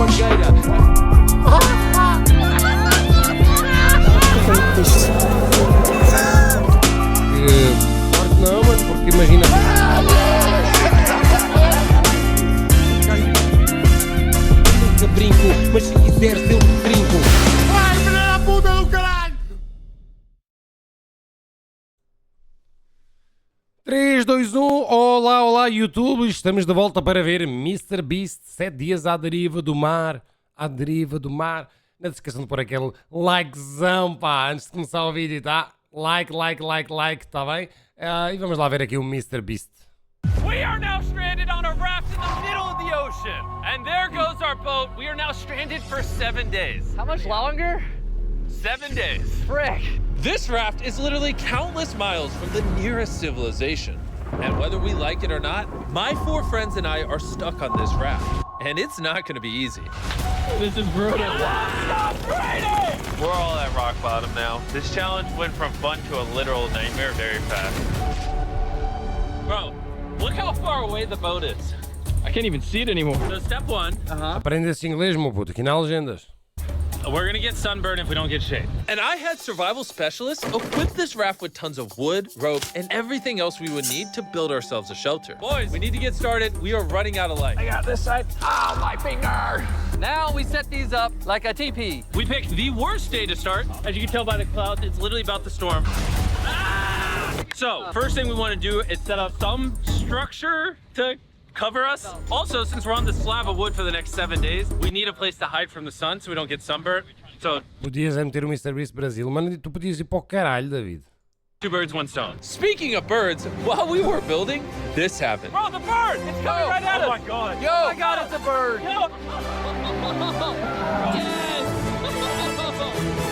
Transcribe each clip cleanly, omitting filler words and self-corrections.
mangueira. Claro que não, mano, porque imagina. Nunca brinco, mas se quiseres eu brinco. Vai, filha da puta do caralho! 3, 2, 1, olá, olá YouTube, estamos de volta para ver MrBeast 7 dias à deriva do mar, Não se esqueçam de pôr aquele likezão, pá, antes de começar o vídeo, tá? Like, tá bem? E vamos lá ver aqui o MrBeast. We are now stranded on a raft in the middle of the ocean. And there goes our boat. We are now stranded for 7 days. How much longer? 7 days. Frick. This raft is literally countless miles from the nearest civilization. And whether we like it or not, my 4 friends and I are stuck on this raft. And it's not going to be easy. This is brutal. We're all at rock bottom now. This challenge went from fun to a literal nightmare very fast. Bro, look how far away the boat is. I can't even see it anymore. So step 1, Aprende esse inglês, meu puto, aqui na legendas. we're gonna get sunburned if we don't get shade. And I had survival specialists equip this raft with tons of wood, rope, and everything else we would need to build ourselves a shelter. Boys, we need to get started. We are running out of light. I got this side. Oh, my finger. Now we set these up like a teepee. We picked the worst day to start. As you can tell by the clouds, it's literally about the storm. So, first thing we want to do is set up some structure to cover us. Also, since we're on this slab of wood for the next 7 days, we need a place to hide from the sun so we don't get sunburned. So, Podias meter o MrBeast Brasil, mano, tu podias ir para o caralho, David. 2 birds, 1 stone. Speaking of birds, while we were building, this happened. Bro, the bird! It's coming right at us! Oh my god. Yo, oh my God, it's a bird. Yo.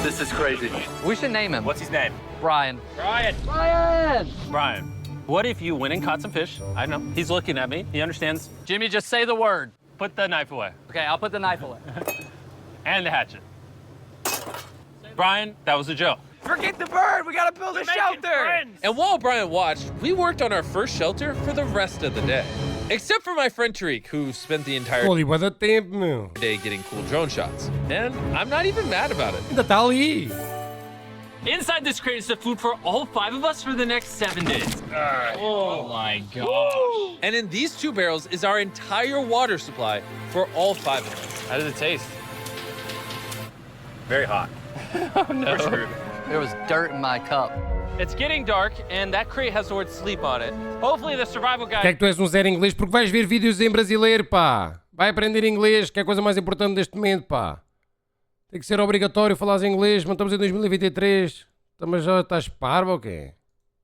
This is crazy. We should name him. What's his name? Brian. Brian. Brian. Brian. What if you went and caught some fish? I know. He's looking at me. He understands. Jimmy, just say the word. Put the knife away. Okay, I'll put the knife away. And the hatchet. Brian, that was a joke. Forget the bird. We gotta build a shelter. And while Brian watched, we worked on our first shelter for the rest of the day. Except for my friend Tariq, who spent the entire Olha, bué da tempo, meu. day getting cool drone shots. And I'm not even mad about it. Ainda está ali. Inside this crate is the food for all 5 of us for the next 7 days. Oh my gosh. And in these 2 barrels is our entire water supply for all 5 of us. How does it taste? Very hot. Oh no. There was dirt in my cup. It's getting dark, and that crate has the word sleep on it. Hopefully the survival Que é guide... que tu és um zero em inglês? Porque vais ver vídeos em brasileiro, pá. Vai aprender inglês, que é a coisa mais importante neste momento, pá. Tem que ser obrigatório falar inglês, mas estamos em 2023. Mas já estás parvo ou quê?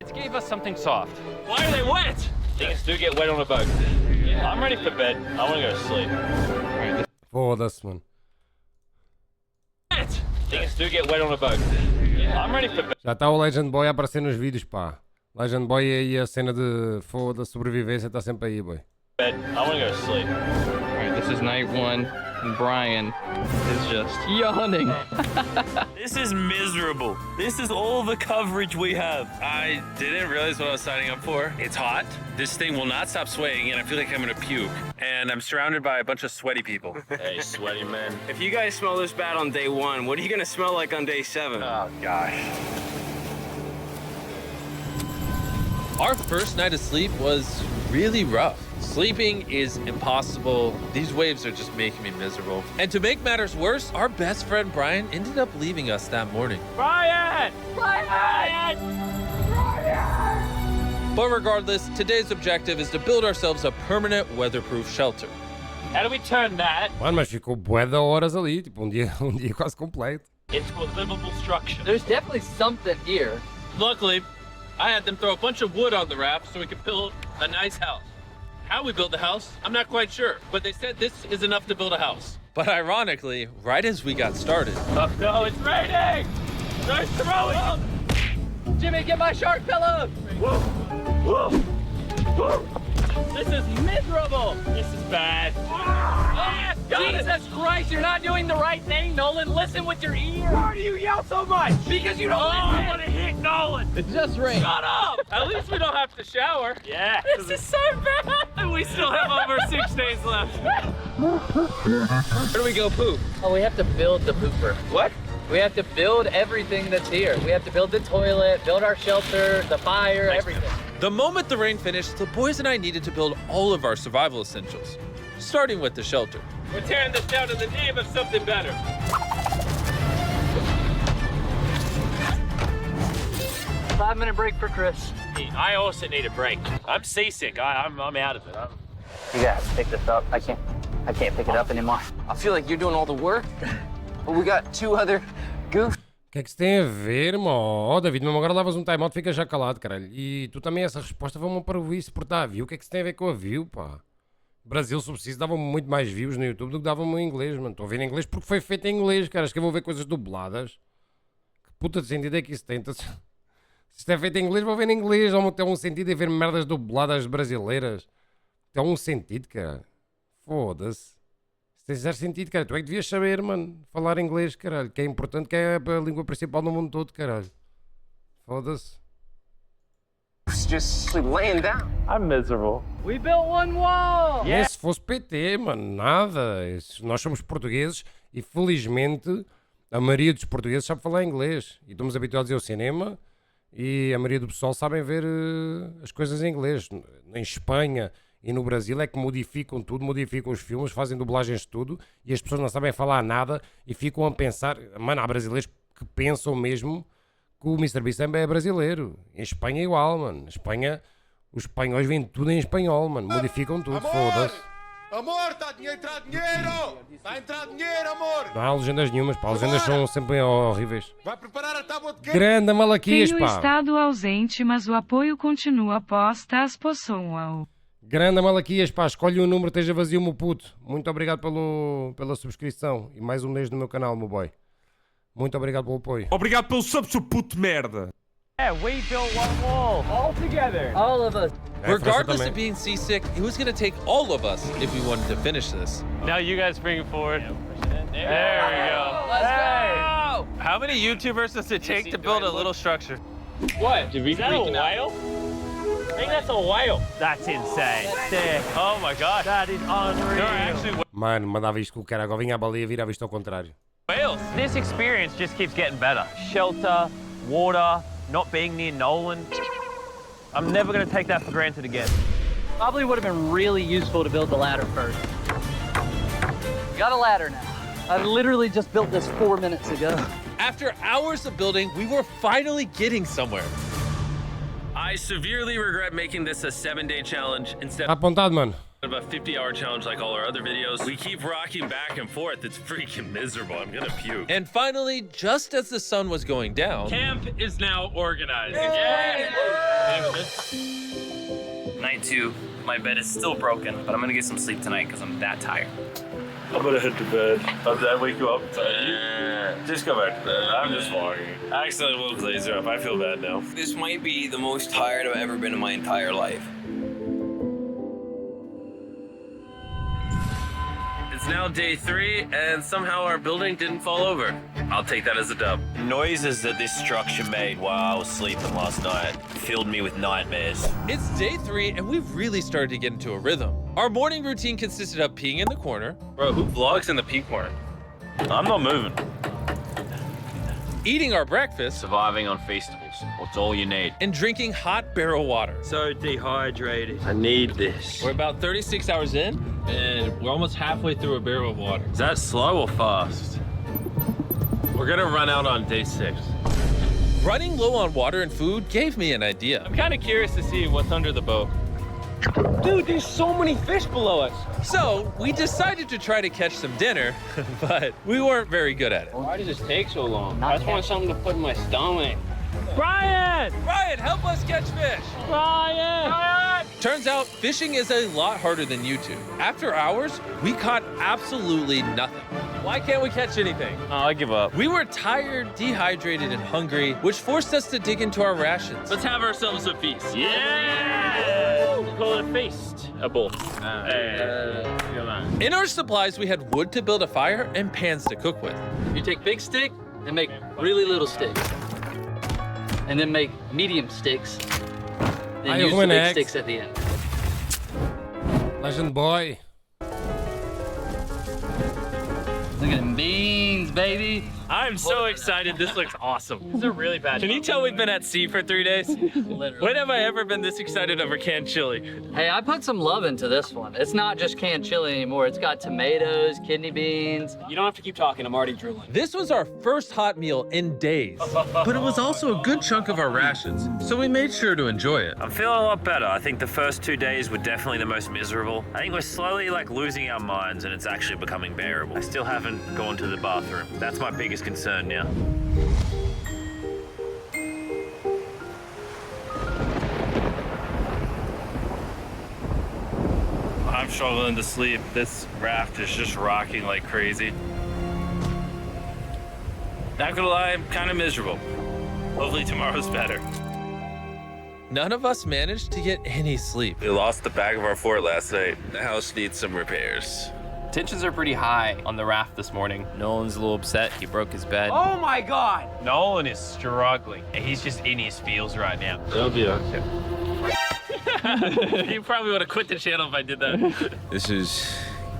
It gave us something soft. Why are they wet? Things do get wet on a boat. I'm ready for bed. I want to go to sleep. Foda-se, mano. Wet! Things do get wet on a boat. I'm ready for bed. Já está o Legend Boy a aparecer nos vídeos, pá. Legend Boy e a cena de foda sobrevivência está sempre aí, boy. I want to go to sleep. All right, this is night 1, and Brian is just yawning. This is miserable. This is all the coverage we have. I didn't realize what I was signing up for. It's hot. This thing will not stop swaying, and I feel like I'm gonna puke. And I'm surrounded by a bunch of sweaty people. Hey, sweaty men. If you guys smell this bad on day 1, what are you gonna smell like on day 7? Oh, gosh. Our first night of sleep was really rough. Sleeping is impossible. These waves are just making me miserable. And to make matters worse, our best friend Brian ended up leaving us that morning. Brian! Brian! But regardless, today's objective is to build ourselves a permanent weatherproof shelter. How do we turn that Mano, mas ficou bué de horas ali, tipo um dia quase completo. into a livable structure? There's definitely something here. Luckily, I had them throw a bunch of wood on the raft so we could build a nice house. How we built the house, I'm not quite sure, but they said this is enough to build a house. But ironically, right as we got started, Oh no, it's raining! Start throwing! Jimmy, get my shark pillow. This is miserable! This is bad. Ah, Jesus Christ, you're not doing the right thing, Nolan. Listen with your ear. Why do you yell so much? Because you don't I listen. want to hit Nolan! It just rained. Shut up! at least we don't have to shower. Yeah. This is so bad. We we still have over 6 days left. Where do we go poop? Oh, we have to build the pooper. What? We have to build everything that's here. We have to build the toilet, build our shelter, the fire, everything. The moment the rain finished, the boys and I needed to build all of our survival essentials, starting with the shelter. We're tearing this down in the name of something better. 5-minute break for Chris. I also need a break. I'm seasick. I'm out of it. You guys pick this up. I can't pick it up anymore. I feel like you're doing all the work, but we got 2 other goofs. O que é que isso tem a ver, irmão? Oh, David, mesmo agora levas um time-out, fica já calado, caralho. E tu também, essa resposta foi uma parvoíce por dar a view. O que é que isso tem a ver com a view, pá? Brasil, se preciso, dava-me muito mais views no YouTube do que dava-me em inglês, mano. Estou a ver em inglês porque foi feito em inglês, cara. Acho que eu vou ver coisas dubladas. Que puta de sentido é que isso tem? Então, se isto é feito em inglês, vou ver em inglês. Ou tem um sentido em ver merdas dubladas brasileiras. Tem um sentido, cara. Foda-se. Isso tem zero sentido, cara. Tu é que devias saber, mano. Falar inglês, caralho. Que é importante, que é a língua principal no mundo todo, caralho. Foda-se. Just laying down. I'm miserable. We built one wall! Nem se fosse PT, mano, nada. Nós somos portugueses e felizmente a maioria dos portugueses sabe falar inglês. E estamos habituados ao cinema e a maioria do pessoal sabem ver as coisas em inglês. Em Espanha e no Brasil é que modificam tudo, modificam os filmes, fazem dublagens de tudo e as pessoas não sabem falar nada e ficam a pensar. Mano, há brasileiros que pensam mesmo que o MrBeast é brasileiro. Em Espanha é igual, mano. Em Espanha, os espanhóis veem tudo em espanhol, mano. Modificam tudo, foda-se. Amor, está a entrar dinheiro! Está a entrar dinheiro, amor! Não há legendas nenhumas, pá. As legendas são sempre horríveis. Vai preparar a tábua de queijo! Grande Malaquias, Tenho pá. estado ausente, mas o apoio continua após as pessoas. Grande Malaquias, pá. Escolhe um número, esteja vazio, meu puto. Muito obrigado pela subscrição. E mais um mês no meu canal, meu boy. Muito obrigado pelo apoio. Obrigado pelo sub, seu puto de merda! Yeah, we built one wall all together. All of us. Regardless of being seasick, it was going to take all of us if we wanted to finish this. Now you guys bring it forward. There we go. Let's go! How many YouTubers does it take to build a little structure? What? Is that a whale? I think that's a whale. That's insane. Sick. Oh my gosh. That is unreal. There are actually Mano, mandava isto com o cara. Agora vinha a baleia virava isto ao contrário. whales. This experience just keeps getting better. Shelter, water, not being near Nolan. I'm never going to take that for granted again. Probably would have been really useful to build the ladder first. Got a ladder now. I literally just built this 4 minutes ago. After hours of building, we were finally getting somewhere. I severely regret making this a 7-day challenge instead Está apontado, mano. of a 50-hour challenge like all our other videos. We keep rocking back and forth. It's freaking miserable. I'm gonna puke. And finally, just as the sun was going down, Camp is now organized. Night 2. My bed is still broken, but I'm gonna get some sleep tonight because I'm that tired. I'm gonna head to bed. Did I wake you up? Just go back to bed. I'm just walking. I accidentally woke Laser up. I feel bad now. This might be the most tired I've ever been in my entire life. It's now day 3, and somehow our building didn't fall over. I'll take that as a dub. Noises that this structure made while I was sleeping last night filled me with nightmares. it's day 3 and we've really started to get into a rhythm. Our morning routine consisted of peeing in the corner, Bro, who vlogs in the pee corner? I'm not moving. eating our breakfast, Surviving on Feastables. What's all you need? and drinking hot barrel water. So dehydrated. I need this. We're about 36 hours in, and we're almost halfway through a barrel of water. Is that slow or fast? We're gonna run out on day 6. Running low on water and food gave me an idea. I'm kind of curious to see what's under the boat. Dude, there's so many fish below us. So we decided to try to catch some dinner, but we weren't very good at it. Why does this take so long? I just want something to put in my stomach. Brian! Ryan, help us catch fish! Brian! Turns out fishing is a lot harder than YouTube. After hours, we caught absolutely nothing. Why can't we catch anything? Oh, I give up. We were tired, dehydrated, and hungry, which forced us to dig into our rations. Let's have ourselves a feast. Yeah! Call it a feast. A bull. In our supplies, we had wood to build a fire and pans to cook with. You take big stick and make really little sticks. And then make medium sticks. Then use the big sticks at the end. Legend Boy. Look at them beans, baby. I'm so excited. This looks awesome. These are really bad. Can you tell we've been at sea for 3 days? Literally. When have I ever been this excited over canned chili? Hey, I put some love into this one. It's not just canned chili anymore. It's got tomatoes, kidney beans. You don't have to keep talking. I'm already drooling. This was our first hot meal in days, but it was also a good chunk of our rations, so we made sure to enjoy it. I'm feeling a lot better. I think the first 2 days were definitely the most miserable. I think we're slowly like losing our minds and it's actually becoming bearable. I still haven't gone to the bathroom. That's my biggest concern now. I'm struggling to sleep. This raft is just rocking like crazy. Not gonna lie, I'm kind of miserable. Hopefully tomorrow's better. None of us managed to get any sleep. We lost the back of our fort last night. The house needs some repairs. Tensions are pretty high on the raft this morning. Nolan's a little upset. He broke his bed. Oh my God! Nolan is struggling. He's just in his feels right now. It'll be okay. You probably would have quit the channel if I did that. This is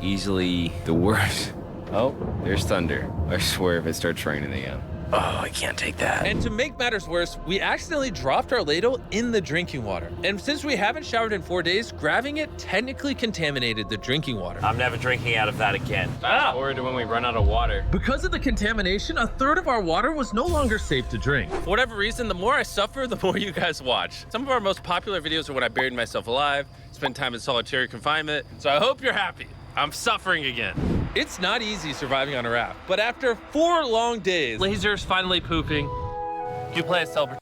easily the worst. Oh, there's thunder. I swear if it starts raining again. Oh, I can't take that. And to make matters worse, we accidentally dropped our ladle in the drinking water. And since we haven't showered in 4 days, grabbing it technically contaminated the drinking water. I'm never drinking out of that again. Fast forward to when we run out of water. Because of the contamination, a third of our water was no longer safe to drink. For whatever reason, the more I suffer, the more you guys watch. Some of our most popular videos are when I buried myself alive, spent time in solitary confinement, so I hope you're happy. I'm suffering again. It's not easy surviving on a raft, but after 4 long days, Laser's finally pooping. You play a celebrity.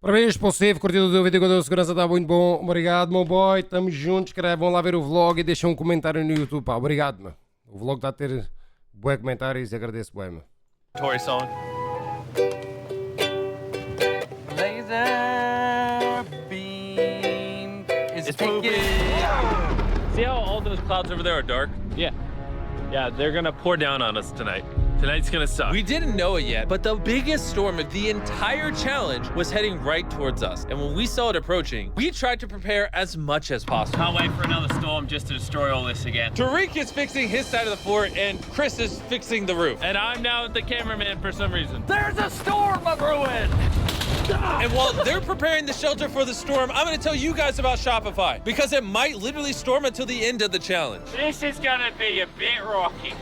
Parabéns pelo save, curtido do vídeo, a segurança está muito bom. Obrigado, meu boy. Tamo juntos, cara. Vão lá ver o vlog e deixem um comentário no YouTube, pá. Obrigado, meu. O vlog está a ter bué comentários e agradeço bué, meu. Tory song. Laser beam is pooping. See how all those clouds over there are dark? Yeah. Yeah, they're gonna pour down on us tonight. Tonight's gonna suck. we didn't know it yet, but the biggest storm of the entire challenge was heading right towards us. And when we saw it approaching, we tried to prepare as much as possible. Can't wait for another storm just to destroy all this again. Tariq is fixing his side of the fort, and Chris is fixing the roof. And I'm now the cameraman for some reason. There's a storm of ruin! And while they're preparing the shelter for the storm, I'm going to tell you guys about Shopify, because it might literally storm until the end of the challenge. This is gonna be a bit rocky.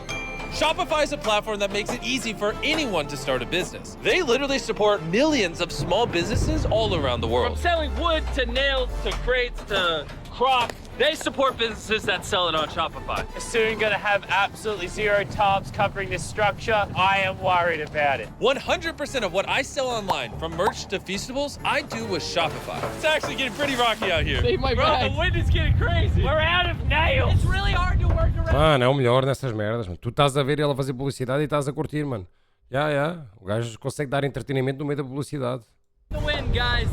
Shopify is a platform that makes it easy for anyone to start a business. They literally support millions of small businesses all around the From world. selling wood to nails to crates to crops, they support businesses that sell it on Shopify. Soon gonna have absolutely zero tarps covering this structure. I am worried about it. 100% of what I sell online, from merch to Feastables, I do with Shopify. It's actually getting pretty rocky out here. Save my Bro, bag. the wind is getting crazy. We're out of nails. It's really hard to work around. Mano, é o melhor nessas merdas, mano. Tu estás a ver ele a fazer publicidade e estás a curtir, mano. O gajo consegue dar entretenimento no meio da publicidade. The wind, guys.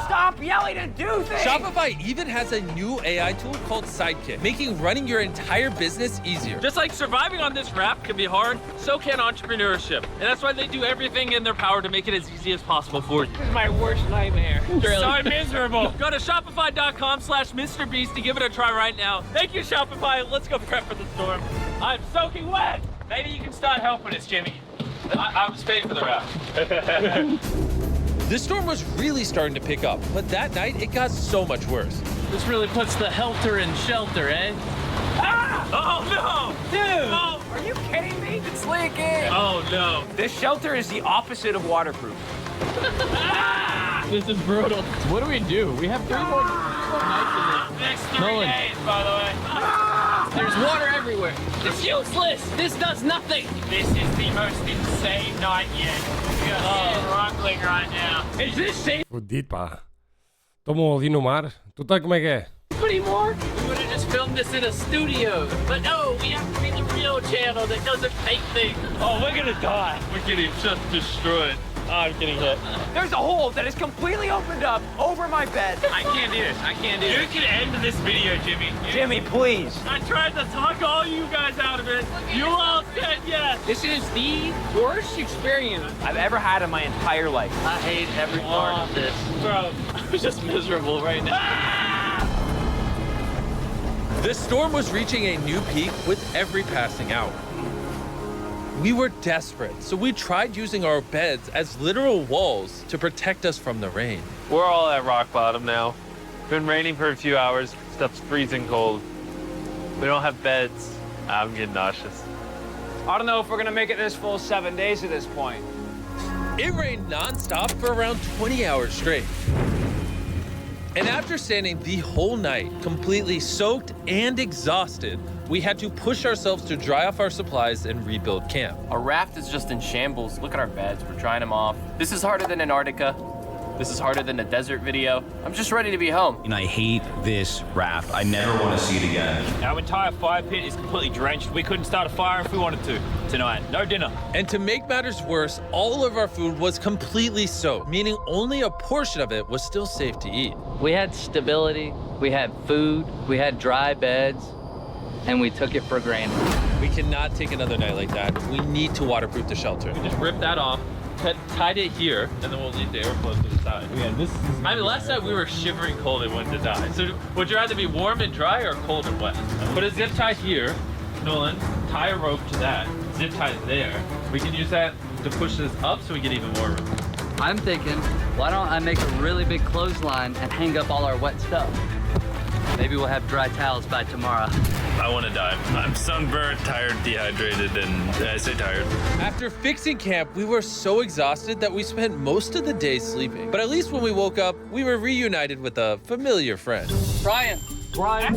Stop yelling and do things. Shopify even has a new AI tool called Sidekick, making running your entire business easier. Just like surviving on this raft can be hard, so can entrepreneurship. And that's why they do everything in their power to make it as easy as possible for you. This is my worst nightmare. So miserable. Go to shopify.com/MrBeast to give it a try right now. Thank you, Shopify. Let's go prep for the storm. I'm soaking wet. Maybe you can start helping us, Jimmy. I was paid for the raft. The storm was really starting to pick up, but that night it got so much worse. This really puts the helter in shelter, eh? Ah! Oh no! Dude! Oh, Are you kidding me? It's leaking! oh no. This shelter is the opposite of waterproof. This is brutal. What do we do? We have 3 more nights in this. Next 3 Nolan. days, by the way. There's water everywhere. It's useless! This does nothing! This is the most insane night yet. We are struggling right now. Is this safe Fudido, pá. Tomam ali no mar. Tu tá como é que é? Anymore? We would have just filmed this in a studio. But no, we have to be the real channel that doesn't fake things. Oh, we're gonna die. We're getting just destroyed. Oh, I'm getting hit. There's a hole that is completely opened up over my bed. I can't do this. I can't do this. You can end this video, Jimmy. Jimmy, please. I tried to talk all you guys out of it. You all said yes. This is the worst experience I've ever had in my entire life. I hate every part of this. Bro, I'm just miserable right now. The The storm was reaching a new peak with every passing hour. We were desperate, so we tried using our beds as literal walls to protect us from the rain. We're all at rock bottom now. Been raining for a few hours. Stuff's freezing cold. We don't have beds. I'm getting nauseous. I don't know if we're gonna make it this full 7 days at this point. It rained nonstop for around 20 hours straight. And after standing the whole night, completely soaked and exhausted, we had to push ourselves to dry off our supplies and rebuild camp. Our raft is just in shambles. Look at our beds. We're drying them off. This is harder than Antarctica. This is harder than the desert video. I'm just ready to be home. And I hate this raft. I never want to see it again. Our entire fire pit is completely drenched. We couldn't start a fire if we wanted to tonight. No dinner. And to make matters worse, all of our food was completely soaked, meaning only a portion of it was still safe to eat. We had stability, we had food, we had dry beds, and we took it for granted. We cannot take another night like that. We need to waterproof the shelter. Just rip that off, tied it here, and then we'll leave the airflow to the side. Yeah, this is. I mean, last night we were shivering cold and wanted to die. So would you rather be warm and dry or cold and wet? Put a zip tie here, Nolan, tie a rope to that, zip tie there. We can use that to push this up so we get even more room. I'm thinking, why don't I make a really big clothesline and hang up all our wet stuff? Maybe we'll have dry towels by tomorrow. I want to die. I'm sunburnt, tired, dehydrated, and I say tired. After fixing camp, we were so exhausted that we spent most of the day sleeping. But at least when we woke up, we were reunited with a familiar friend. Brian. Brian.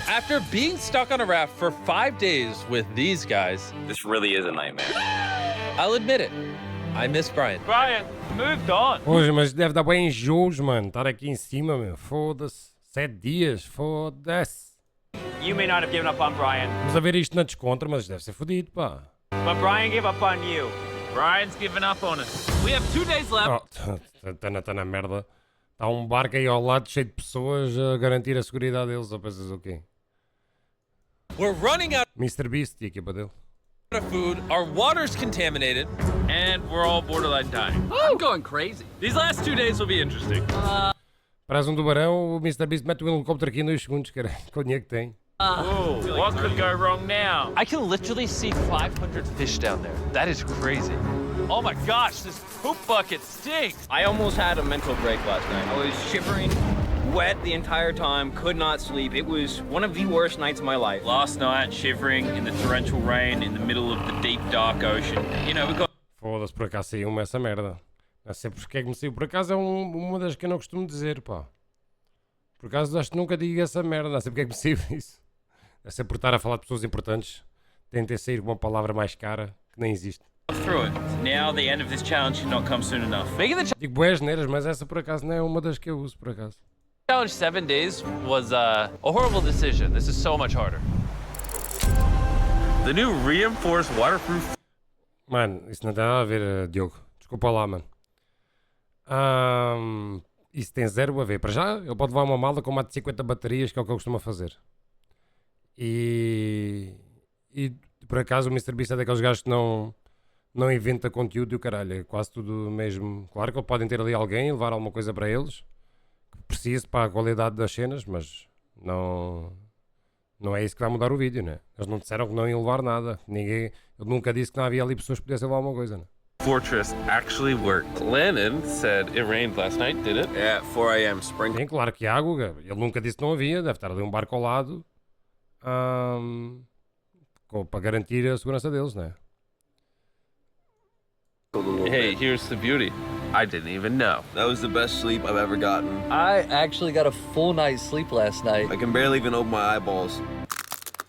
After being stuck on a raft for 5 days with these guys, This really is a nightmare. I'll admit it, I miss Brian. Brian, moved on. Hoje, mas deve dar bem enjoos, mano. Estar aqui em cima, meu. Foda-se. 7 dias, foda-se. You may not have given up on Brian, Vamos a ver isto na descontra, mas deve ser fodido, pá. but Brian gave up on you. Brian's given up on us. We have 2 days left. Oh, tá na merda. Está um barco aí ao lado cheio de pessoas a garantir a segurança deles. Ou pensas o quê? We're running out Mr. Beast e a equipa dele. of food, our water's contaminated, And we're all borderline dying. I'm going crazy. These last 2 days will be interesting. Parece um tubarão, o Mr. Beast mete o helicóptero aqui em 2 segundos, cara. Que dinheiro que tem. Whoa, what could go wrong now? I can literally see 500 fish down there. That is crazy. Oh my gosh, this poop bucket stinks. I almost had a mental break last night. I was shivering, wet the entire time, could not sleep. It was one of the worst nights of my life. Last night, shivering in the torrential rain in the middle of the deep, dark ocean. You know, we got Foda-se, por acaso saiu-me essa merda. Não sei porque é que me saiu. Por acaso é uma das que eu não costumo dizer, pá. Por acaso acho que nunca digo essa merda. Não sei porque é que me saiu isso. Deve ser por estar a falar de pessoas importantes. Tentei sair com uma palavra mais cara que nem existe. through it. Now the end of this challenge should not come soon enough. Making the Digo boas neiras, mas essa por acaso não é uma das que eu uso, por acaso. challenge 7 days was a horrible decision. This is so much harder. The new reinforced waterproof. Mano, isso não tem nada a ver, Diogo. Desculpa lá, mano. Isso tem zero a ver. Para já, ele pode levar uma mala com mais de 50 baterias, que é o que eu costumo fazer. E por acaso o MrBeast é daqueles gajos que não inventa conteúdo e o caralho. É quase tudo mesmo. Claro que eles podem ter ali alguém, levar alguma coisa para eles, que precise para a qualidade das cenas, mas não é isso que vai mudar o vídeo, né? Eles não disseram que não iam levar nada. Ele nunca disse que não havia ali pessoas que pudessem levar alguma coisa, né? Fortress actually worked. Lennon said it rained last night, did it? Yeah, 4 a.m. Spring. Sim, claro que há água. Ele nunca disse que não havia. Deve estar ali um barco ao lado. Para garantir a segurança deles, né? Hey, here's the beauty. I didn't even know. That was the best sleep I've ever gotten. I actually got a full night's sleep last night. I can barely even open my eyeballs.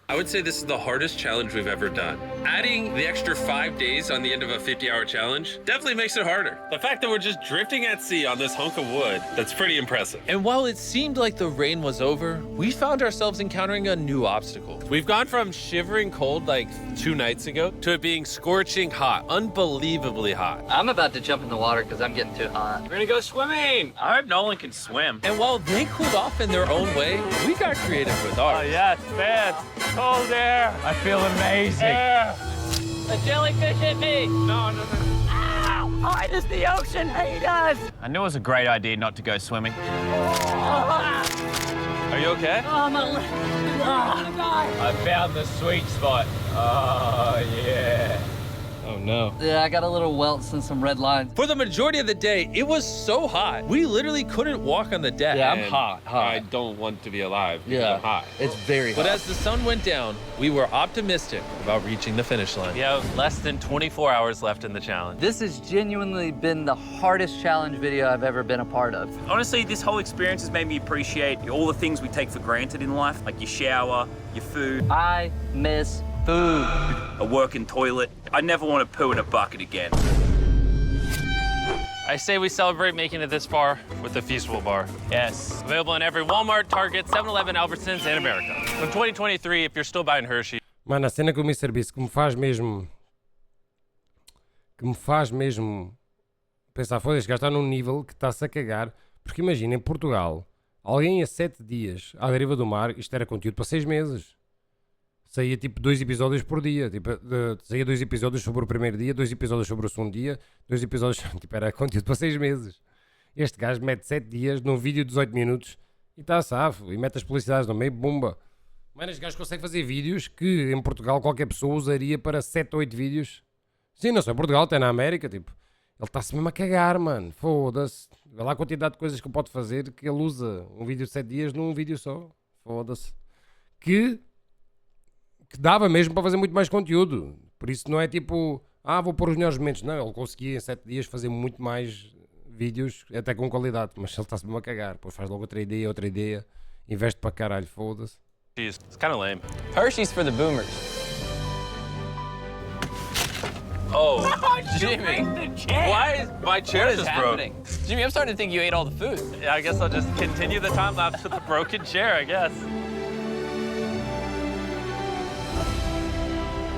I would say this is the hardest challenge we've ever done. Adding the extra 5 days on the end of a 50-hour challenge definitely makes it harder. The fact that we're just drifting at sea on this hunk of wood, that's pretty impressive. And while it seemed like the rain was over, we found ourselves encountering a new obstacle. We've gone from shivering cold like 2 nights ago to it being scorching hot, unbelievably hot. I'm about to jump in the water because I'm getting too hot. We're gonna go swimming. I hope Nolan can swim. And while they cooled off in their own way, we got creative with ours. yes, man. Cold air. I feel amazing. A jellyfish hit me! No. Ow! Height is the ocean hate us. I knew it was a great idea not to go swimming. Are you okay? Oh, my leg. Oh, I found the sweet spot. Oh, yeah. Oh no. Yeah, I got a little welts and some red lines. For the majority of the day, it was so hot. We literally couldn't walk on the deck. Yeah, I'm hot. I don't want to be alive. Yeah, I'm hot. it's very hot. But as the sun went down, we were optimistic about reaching the finish line. We have less than 24 hours left in the challenge. This has genuinely been the hardest challenge video I've ever been a part of. Honestly, this whole experience has made me appreciate all the things we take for granted in life, like your shower, your food, I miss food. a working toilet. I never want to poo in a bucket again. I say we celebrate making it this far with the Feastable Bar. Yes. Available in every Walmart, Target, 7-Eleven, Albertsons, and America. In 2023, if you're still buying Hershey. Mano, a cena com o MrBeast que me faz mesmo pensar, foda-se, este gajo está num nível que está-se a cagar, porque imagina, em Portugal, alguém a 7 dias à deriva do mar, isto era conteúdo para 6 meses. Saía tipo 2 episódios por dia, tipo, saía 2 episódios sobre o primeiro dia, 2 episódios sobre o segundo dia, 2 episódios, tipo, era conteúdo para 6 meses. Este gajo mete 7 dias num vídeo de 18 minutos e está safo, e mete as publicidades no meio, bomba. Mano, este gajo consegue fazer vídeos que em Portugal qualquer pessoa usaria para 7 ou 8 vídeos. Sim, não só em Portugal, até na América, tipo, ele está-se mesmo a cagar, mano, foda-se. Vê lá a quantidade de coisas que ele pode fazer que ele usa um vídeo de 7 dias num vídeo só, foda-se. Que dava mesmo para fazer muito mais conteúdo. Por isso não é tipo, vou pôr os melhores momentos. Não, ele conseguia em 7 dias fazer muito mais vídeos, até com qualidade. Mas ele está-se mesmo a cagar. Depois faz logo outra ideia, investe para caralho, foda-se. Jeez, it's kind of lame. Hershey's for the boomers. Oh, Jimmy. Why is my chair What is just broke? happening? Jimmy, I'm starting to think you ate all the food. Yeah, I guess I'll just continue the time lapse with the broken chair, I guess.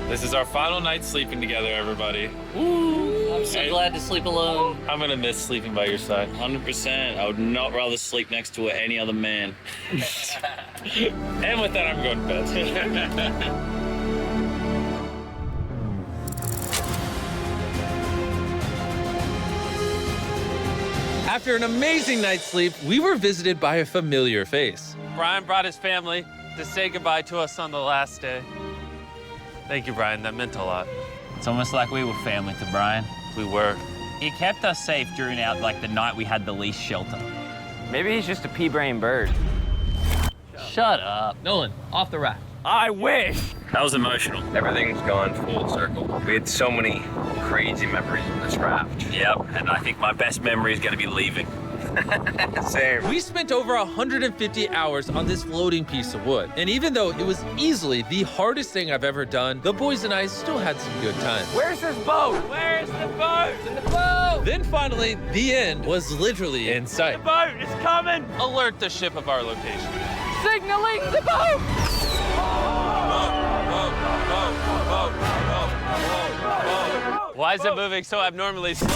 This is our final night sleeping together, everybody. I'm so glad to sleep alone. I'm gonna miss sleeping by your side. 100%. I would not rather sleep next to any other man. And with that, I'm going to bed. After an amazing night's sleep, we were visited by a familiar face. Brian brought his family to say goodbye to us on the last day. Thank you, Brian. That meant a lot. It's almost like we were family to Brian. We were. He kept us safe during the night we had the least shelter. Maybe he's just a pea-brain bird. Shut up. Nolan, off the raft. I wish! That was emotional. Everything's gone full circle. We had so many crazy memories on this raft. Yep, and I think my best memory is going to be leaving. Same. We spent over 150 hours on this floating piece of wood. And even though it was easily the hardest thing I've ever done, the boys and I still had some good times. Where's this boat? Where's the boat? In the boat! Then finally, the end was literally in sight. Boat is coming! Alert the ship of our location. Signaling the boat! Why is it moving so abnormally slow?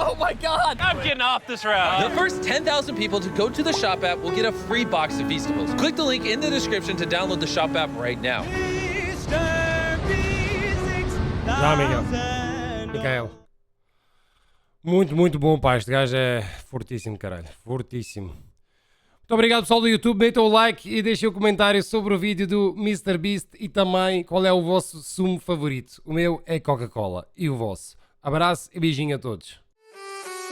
Oh my God! I'm getting off this route. The first 10,000 people to go to the Shop app will get a free box of Feastables. Click the link in the description to download the Shop app right now. Já, Miguel. Muito, muito bom, pá. Este gajo é fortíssimo, caralho. Fortíssimo. Muito obrigado, pessoal do YouTube. Metam o like e deixem o comentário sobre o vídeo do MrBeast e também qual é o vosso sumo favorito. O meu é Coca-Cola. E o vosso? Abraço e beijinho a todos.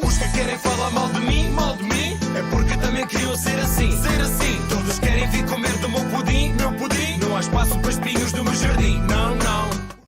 Os que querem falar mal de mim, é porque também queriam ser assim. Todos querem vir comer do meu pudim, Não há espaço para